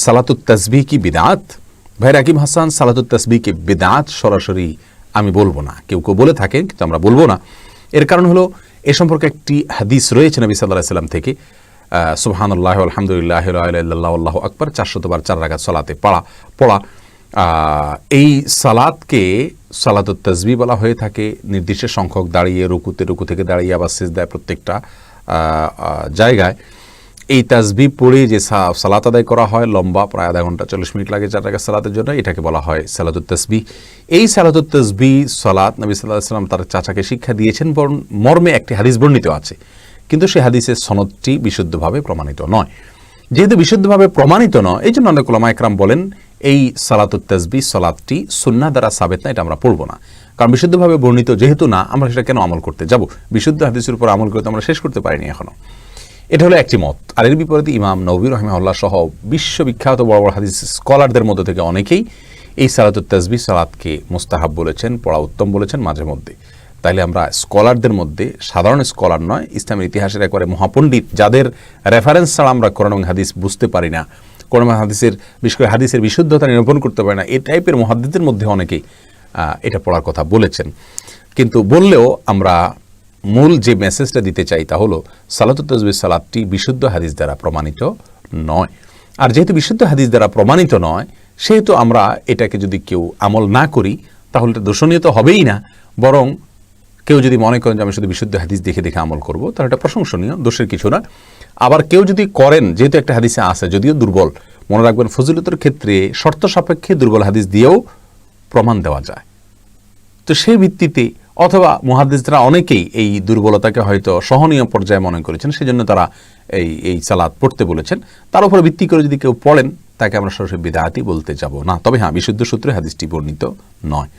সালাতুত তাসবিহ কি বিদআত? ভাই রাকিব হাসান, সালাতুত তাসবিহ কি বিদআত সরাসরি আমি বলবো না। কেউ কেউ বলে থাকেন, কিন্তু আমরা বলবো না। এর কারণ হলো এ সম্পর্কে একটি হাদিস রয়েছে নবী সাল্লাল্লাহু আলাইহি ওয়াসাল্লাম থেকে, সুবহানাল্লাহ আলহামদুলিল্লাহ লা ইলাহা ইল্লাল্লাহ আল্লাহু আকবার 400 বার 4 রাকাত সালাতে পড়া। এই সালাতকে সালাতুত তাসবিহ বলা হয়ে থাকে। নির্দিষ্ট সংখ্যক দাঁড়িয়ে রুকু থেকে দাঁড়িয়ে আবার সিজদায় প্রত্যেকটা জায়গায় এই তাসবিহ পড়ে যে সালাত আদায় করা হয়, লম্বা প্রায় আধা ঘন্টা 40 মিনিট লাগে 4 রাকাত সালাতের জন্য, এটাকে বলা হয় সালাতুত তাসবিহ। এই সালাতুত তাসবিহ সালাত নবী সাল্লাল্লাহু আলাইহি ওয়াসাল্লাম তার চাচাকে শিক্ষা দিয়েছেন মর্মে একটি হাদিস বর্ণিত আছে, কিন্তু সেই হাদিসের সনদটি বিশুদ্ধভাবে প্রমাণিত নয়। যেহেতু বিশুদ্ধভাবে প্রমাণিত নয়, এই জন্য অনেক উলামা ইকরাম বলেন এই সালাতুত তাসবিহ সালাতটি সুন্নাহ দ্বারা সাবেত না, এটা আমরা পড়বো না। কারণ বিশুদ্ধভাবে বর্ণিত যেহেতু না, আমরা সেটা কেন আমল করতে যাব? বিশুদ্ধ হাদিসের উপর আমল করতে আমরা শেষ করতে পারিনি এখনো। এটা হলো একটি মত। আর এর বিপরীতে ইমাম নববী রাহিমাহুল্লাহ সহ বিশ্ববিখ্যাত বড় বড় হাদিস স্কলারদের মধ্য থেকে অনেকেই এই সালাতুত তাসবিহ সালাতকে মুস্তাহাব বলেছেন, পড়া উত্তম বলেছেন মাঝে মধ্যে। তাইলে আমরা স্কলারদের মধ্যে, সাধারণ স্কলার নয়, ইসলামের ইতিহাসের একবারে মহাপণ্ডিত, যাদের রেফারেন্স ছাড়া আমরা কোরআন এবং হাদিস বুঝতে পারি না, কোরআন হাদিসের বিশেষ করে হাদিসের বিশুদ্ধতা নিরূপণ করতে পারি না, এই টাইপের মুহাদ্দিসদের মধ্যে অনেকেই এটা পড়ার কথা বলেছেন। কিন্তু বললেও আমরা মূল যে মেসেজটা দিতে চাই তা হলো সালাতুত তাসবিহ সালাতটি বিশুদ্ধ হাদিস দ্বারা প্রমাণিত নয়। আর যেহেতু বিশুদ্ধ হাদিস দ্বারা প্রমাণিত নয়, সেহেতু আমরা এটাকে যদি কেউ আমল না করি তাহলে এটা দোষণীয় তো হবেই না, বরং কেউ যদি মনে করেন যে আমি শুধু বিশুদ্ধ হাদিস দেখে দেখে আমল করব, তাহলে এটা প্রশংসনীয়, দোষের কিছু না। আবার কেউ যদি করেন, যেহেতু একটা হাদিসে আছে, যদিও দুর্বল, মনে রাখবেন ফজিলতের ক্ষেত্রে শর্ত সাপেক্ষে দুর্বল হাদিস দিয়েও প্রমাণ দেওয়া যায়। তো সেই ভিত্তিতে অথবা মুহাদ্দিসরা অনেকেই এই দুর্বলতাকে হয়তো সহনীয় পর্যায়ে মনে করেছেন, সেজন্য তারা এই সালাত পড়তে বলেছেন। তার উপর ভিত্তি করে যদি কেউ পড়েন, তাকে আমরা সরাসরি বিদআতি বলতে যাব না। তবে হ্যাঁ, বিশুদ্ধ সূত্রে হাদিসটি বর্ণিত নয়।